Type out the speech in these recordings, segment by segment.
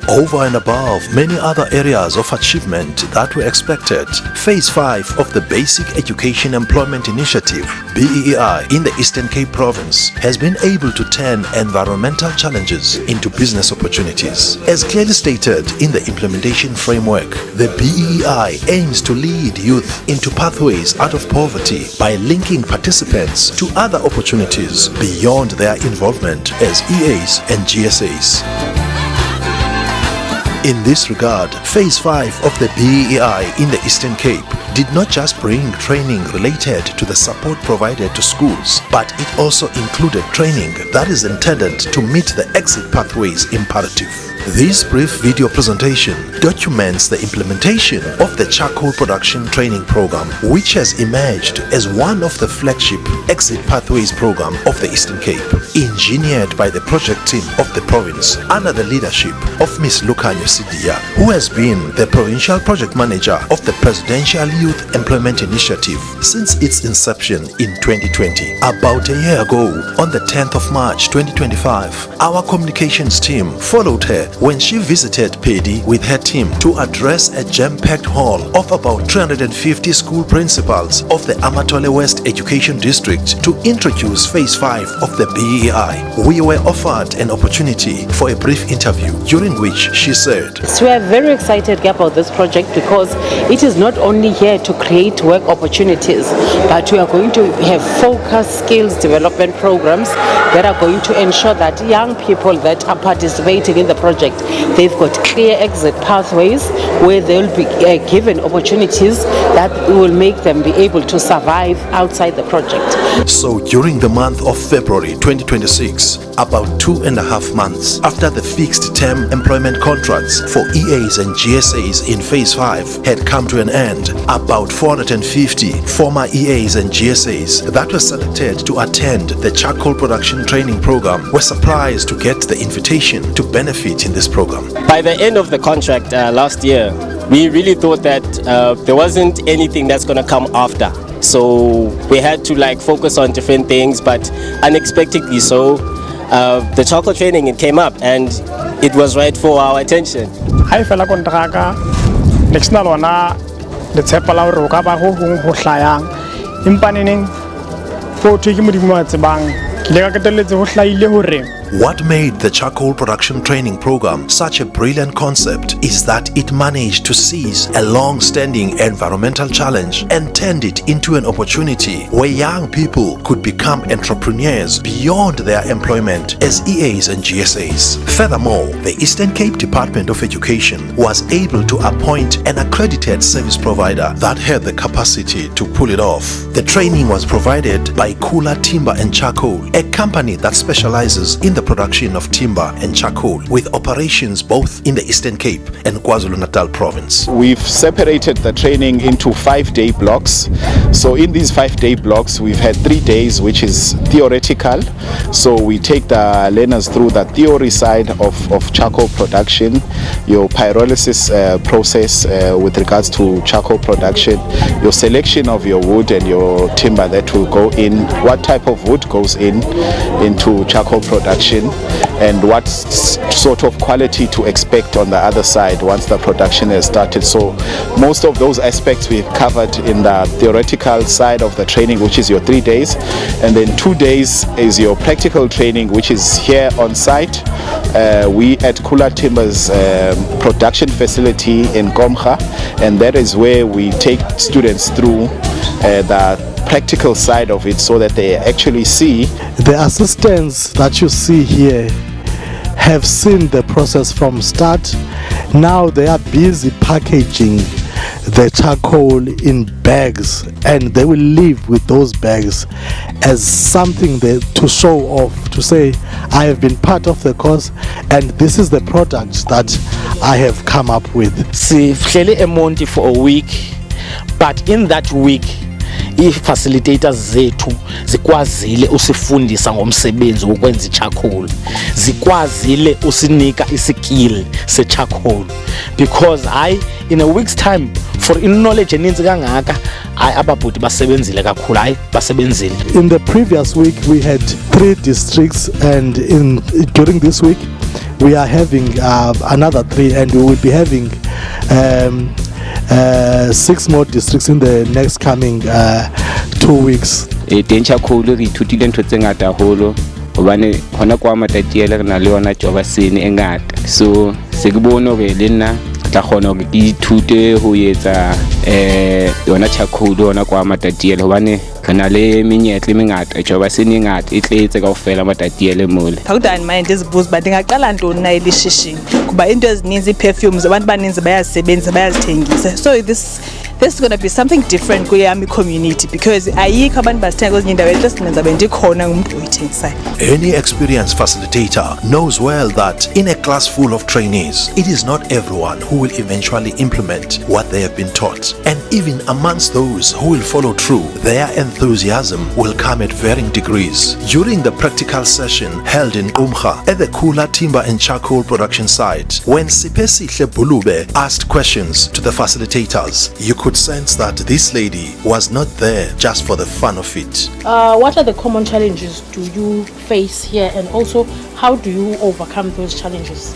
Over and above many other areas of achievement that were expected, Phase 5 of the Basic Education Employment Initiative, BEEI, in the Eastern Cape Province has been able to turn environmental challenges into business opportunities. As clearly stated in the implementation framework, the BEEI aims to lead youth into pathways out of poverty by linking participants to other opportunities beyond their involvement as EAs and GSAs. In this regard, Phase 5 of the BEEI in the Eastern Cape did not just bring training related to the support provided to schools, but it also included training that is intended to meet the exit pathways imperative. This brief video presentation documents the implementation of the charcoal production training program, which has emerged as one of the flagship exit pathways program of the Eastern Cape, engineered by the project team of the province under the leadership of Ms. Lukanyo Sidia, who has been the provincial project manager of the Presidential Youth Employment Initiative since its inception in 2020. About a year ago, on the 10th of March 2025, our communications team followed her when she visited Pedi with her team to address a jam-packed hall of about 350 school principals of the Amatole West Education District to introduce Phase 5 of the BEEI. We were offered an opportunity for a brief interview, during which she said, So we are very excited about this project because it is not only here to create work opportunities, but we are going to have focused skills development programs that are going to ensure that young people that are participating in the project, they've got clear exit pathways where they'll be given opportunities that will make them be able to survive outside the project. So during the month of February 2026, about 2.5 months after the fixed term employment contracts for EAs and GSAs in Phase 5 had come to an end, about 450 former EAs and GSAs that were selected to attend the charcoal production training program were surprised to get the invitation to benefit in this program. By the end of the contract last year, we really thought that there wasn't anything that's going to come after. So we had to focus on different things, but unexpectedly so, the charcoal training, it came up and it was right for our attention. Hi fela kontraka national wana le tshepala hore o ka ba ho hong ho hlayang empa neneng fo thwe ke modimo wa tsebang ke le ka ketelletse ho hlaile hore. What made the charcoal production training program such a brilliant concept is that it managed to seize a long-standing environmental challenge and turned it into an opportunity where young people could become entrepreneurs beyond their employment as EAs and GSAs. Furthermore, the Eastern Cape Department of Education was able to appoint an accredited service provider that had the capacity to pull it off. The training was provided by Kula Timber and Charcoal, a company that specializes in the production of timber and charcoal, with operations both in the Eastern Cape and KwaZulu-Natal province. We've separated the training into 5-day blocks. So in these 5-day blocks, we've had 3 days, which is theoretical. So we take the learners through the theory side of charcoal production, your pyrolysis process with regards to charcoal production, your selection of your wood and your timber that will go in, what type of wood goes into charcoal production, and what sort of quality to expect on the other side once the production has started. So most of those aspects we've covered in the theoretical side of the training, which is your 3 days, and then 2 days is your practical training, which is here on site. We at Kula Timber's production facility in Komga, and that is where we take students through the practical side of it so that they actually see. The assistants that you see here have seen the process from start. Now they are busy packaging the charcoal in bags, and they will leave with those bags as something to show off, to say, I have been part of the course and this is the product that I have come up with. Sihlele eMonti for a week, but in that week i-facilitators zethu zikwazile usifundisa ngomsebenzi wokwenza i-charcoal, zikwazile usinika iskill se-charcoal, because in a week's time for knowledge eninzi kangaka ababhuti basebenzile kakhulu, basebenzile. In the previous week we had 3 districts, and during this week we are having another 3, and we will be having 6 more districts in the next coming 2 weeks. Charcoal re ithutile ntho tse ngata holo hobane hona kwa matatiele re na le yona joba sene e ngata, so se ke bone hore le nna tla kgona hore ke ithute ho etsa yona charcoal hona kwa matatiele hobane re na le menyetla e mengata, joba sene e ngata e tletse kaofela matatiele mole. Awudani manje ndizibuza uba ndingaqala ntoni na elishishini kuba into ezininzi i-perfumes abantu baninzi bayazisebenzisa bayazithengisa, so this is going to be something different kuyami community, because ayikho abantu bazithenga kwezinye indawo, at least ngenza bendikhona umuntu oyithengisayo. Any experienced facilitator knows well that in a class full of trainees, it is not everyone who will eventually implement what they have been taught. And even amongst those who will follow through, their enthusiasm will come at varying degrees. During the practical session held in Umga at the Kula Timber and Charcoal production site, when Sipesihle Bulube asked questions to the facilitators, you could sense that this lady was not there just for the fun of it. What are the common challenges do you face here, and also how do you overcome those challenges?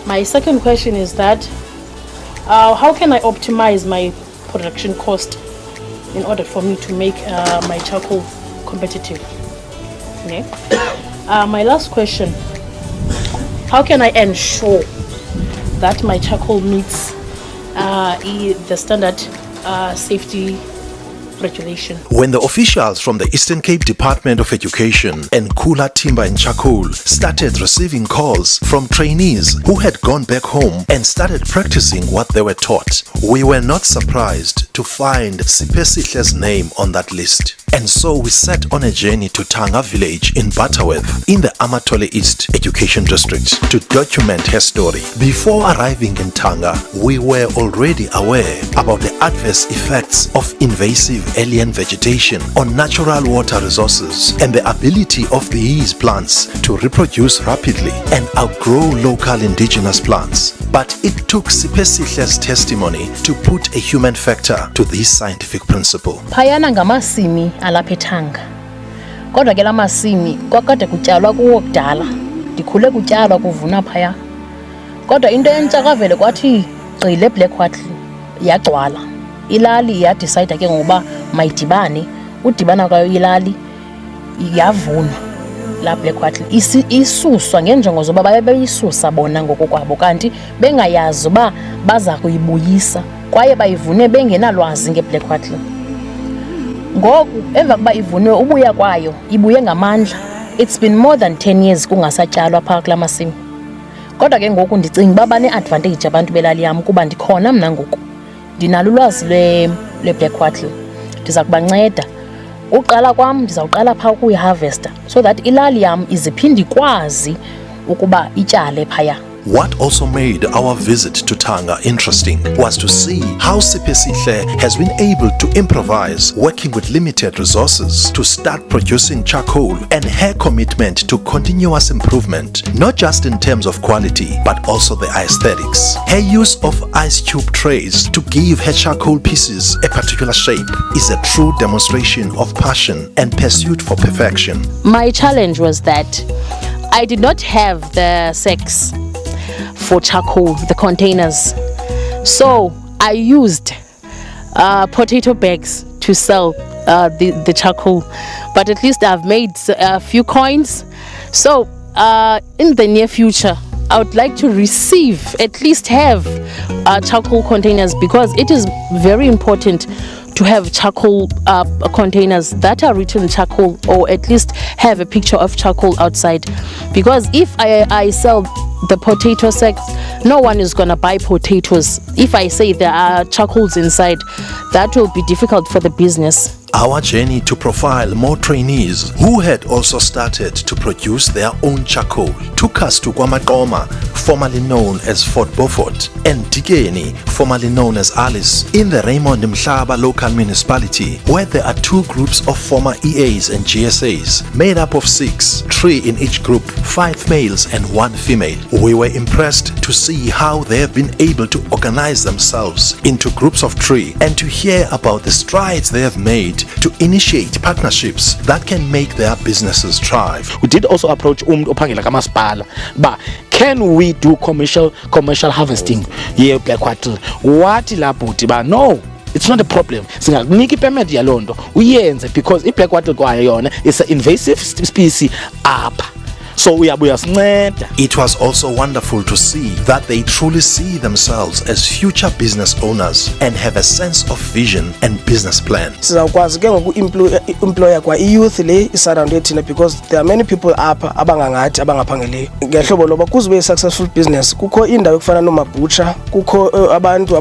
My second question is that how can I optimize my production cost in order for me to make my charcoal competitive? Okay. My last question, how can I ensure that my charcoal meets the standard safety regulation? When the officials from the Eastern Cape Department of Education and Kula Timber and Charcoal started receiving calls from trainees who had gone back home and started practicing what they were taught, we were not surprised to find Sipesihle's name on that list. And so we set on a journey to Tanga village in Butterworth in the Amatole East Education District to document her story. Before arriving in Tanga, we were already aware about the adverse effects of invasive alien vegetation on natural water resources and the ability of these plants to reproduce rapidly and outgrow local indigenous plants. But it took Sipesihle's testimony to put a human factor to this scientific principle. Phayana ngamasimi alapha eThanga. Kodwa ke lamasimi kwakade kutyalwa kuwo kudala. Ndikhule kutyalwa kuvuna phaya. Kodwa into entsha kavele kwathi gqile Black Wattle yagcwala. Ilali yadecide ke ngoba mayidibane, udibana kwayo ilali yavuna la Black Wattle isuswa ngenjongo zoba bayisusa bona ngokokwabo, kanti bengayazi uba baza kuyibuyisa kwaye bayivune bengenalwazi ngeBlack Wattle. Ngoku emva kuba ivunwe ubuya kwayo ibuye ngamandla. It's been more than 10 years kungasatyalwa phaa kula masimi. Kodwa ke ngoku ndicinga uba bane-advantage abantu belali yam kuba ndikhona mna ngoku. Ndinalo ulwazi lwe-Black Wattle. Ndiza kubanceda. Uqala kwam ndizawuqala phaa ukuyiharvesta so that ilali yam iziphinde ikwazi ukuba ityale phaya. What also made our visit to Tanga interesting was to see how Sipesihle has been able to improvise, working with limited resources to start producing charcoal, and her commitment to continuous improvement, not just in terms of quality, but also the aesthetics. Her use of ice cube trays to give her charcoal pieces a particular shape is a true demonstration of passion and pursuit for perfection. My challenge was that I did not have the sacks for charcoal, the containers. So I used potato bags to sell the charcoal. But at least I've made a few coins. So in the near future, I would like to receive, at least have charcoal containers, because it is very important to have charcoal containers that are written charcoal, or at least have a picture of charcoal outside. Because if I sell the potato sacks, No one is going to buy potatoes. If I say there are charcoals inside, that will be difficult for the business. Our journey to profile more trainees who had also started to produce their own charcoal took us to KwaMaqoma, formerly known as Fort Beaufort, and Tikeni, formerly known as Alice, in the Raymond Mhlaba local municipality, where there are 2 groups of former EAs and GSAs, made up of 6, 3 in each group, 5 males and 1 female. We were impressed to see how they have been able to organize themselves into groups of 3 and to hear about the strides they have made to initiate partnerships that can make their businesses thrive. We did also approach opangela kamasipala, but can we do commercial harvesting here Blackwattle? What ilapho ba no, it's not a problem. Singakunika permit yalondo uyenze because iBlackwattle kwayona is an invasive species apha. So it was also wonderful to see that they truly see themselves as future business owners and have a sense of vision and business plan. Sizakwazi ke ngoku-employa kwa i-youth le isurrounded thina because there are many people apha abangangathi abangaphangeliyo. Ngehlobo loba kuze successful business kukho indawo ekufana nomabhutsha, kukho abantu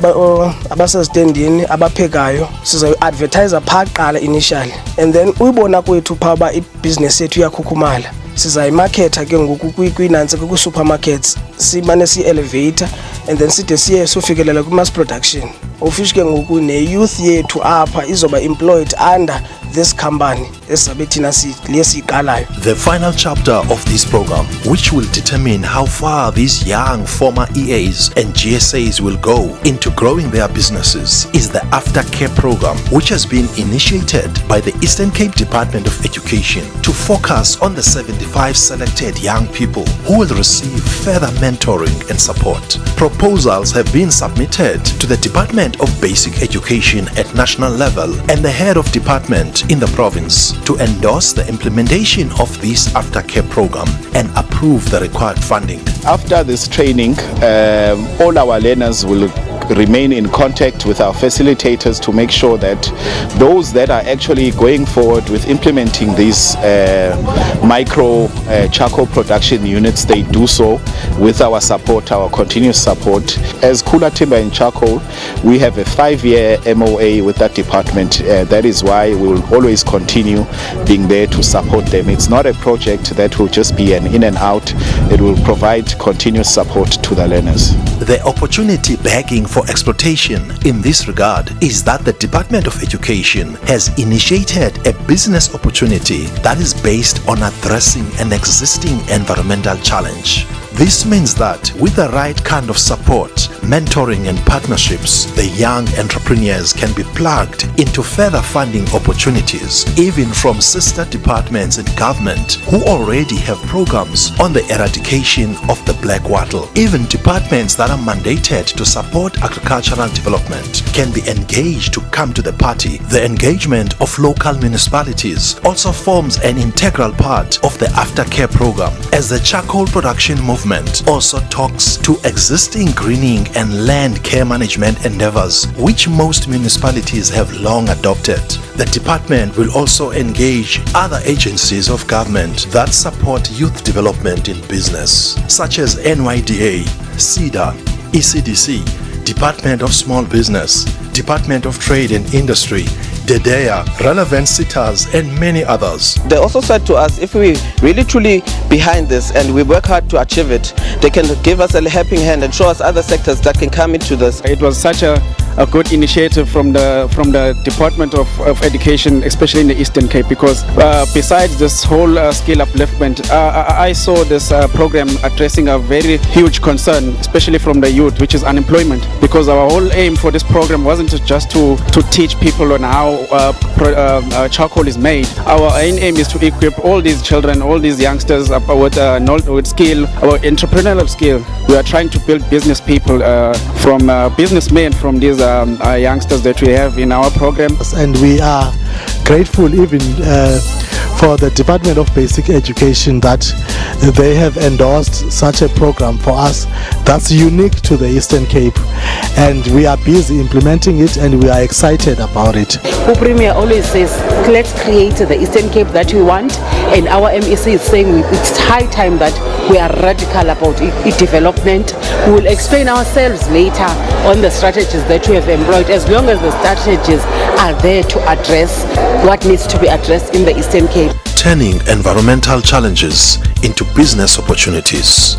abasezitendini abaphekayo, sizayi-advertise phaa kuqala initially and then uyibona kwethu phaa uba ibhizinesi yethu iyakhukhumala. Sizayimarketa ke ngoku kwinansi ku-supermarkets simane si-elevator and then side siye sofikelela kwi-mass production. Ofisho ke ngoku ne-youth yethu apha izoba employed under this company esizabe thina siyiqalayo. The final chapter of this program, which will determine how far these young former EAs and GSAs will go into growing their businesses, is the aftercare program, which has been initiated by the Eastern Cape Department of Education to focus on the 75 selected young people who will receive further mentoring and support. Proposals have been submitted to the Department of Basic Education at national level and the head of department in the province to endorse the implementation of this aftercare program and approve the required funding. After this training, all our learners will remain in contact with our facilitators to make sure that those that are actually going forward with implementing these micro charcoal production units, they do so with our support, our continuous support. As Kula Timber and Charcoal, we have a 5-year MOA with that department. That is why we will always continue being there to support them. It's not a project that will just be an in and out. It will provide continuous support to the learners. The opportunity begging for exploitation in this regard is that the Department of Education has initiated a business opportunity that is based on addressing an existing environmental challenge. This means that with the right kind of support, mentoring and partnerships, the young entrepreneurs can be plugged into further funding opportunities, even from sister departments in government who already have programs on the eradication of the black wattle. Even departments that are mandated to support agricultural development can be engaged to come to the party. The engagement of local municipalities also forms an integral part of the aftercare program, as the charcoal production movement also talks to existing greening and land care management endeavors, which most municipalities have long adopted. The department will also engage other agencies of government that support youth development in business, such as NYDA, CEDA, ECDC, Department of Small Business, Department of Trade and Industry, DEDEA, relevant sitters and many others. They also said to us, if we really truly behind this and we work hard to achieve it, they can give us a helping hand and show us other sectors that can come into this. It was such a good initiative from the Department of Education, especially in the Eastern Cape, because besides this whole skill upliftment, I saw this program addressing a very huge concern, especially from the youth, which is unemployment. Because our whole aim for this program wasn't just to teach people on how charcoal is made. Our aim is to equip all these children, all these youngsters with skill, our entrepreneurial skill. We are trying to build business people from businessmen, from these youngsters that we have in our program. And we are grateful even for the Department of Basic Education that they have endorsed such a program for us that's unique to the Eastern Cape, and we are busy implementing it and we are excited about it. The Premier always says, let's create the Eastern Cape that we want, and our MEC is saying it's high time that we are radical about development. We will explain ourselves later on the strategies that we have employed, as long as the strategies are there to address what needs to be addressed in the Eastern Cape. Turning environmental challenges into business opportunities.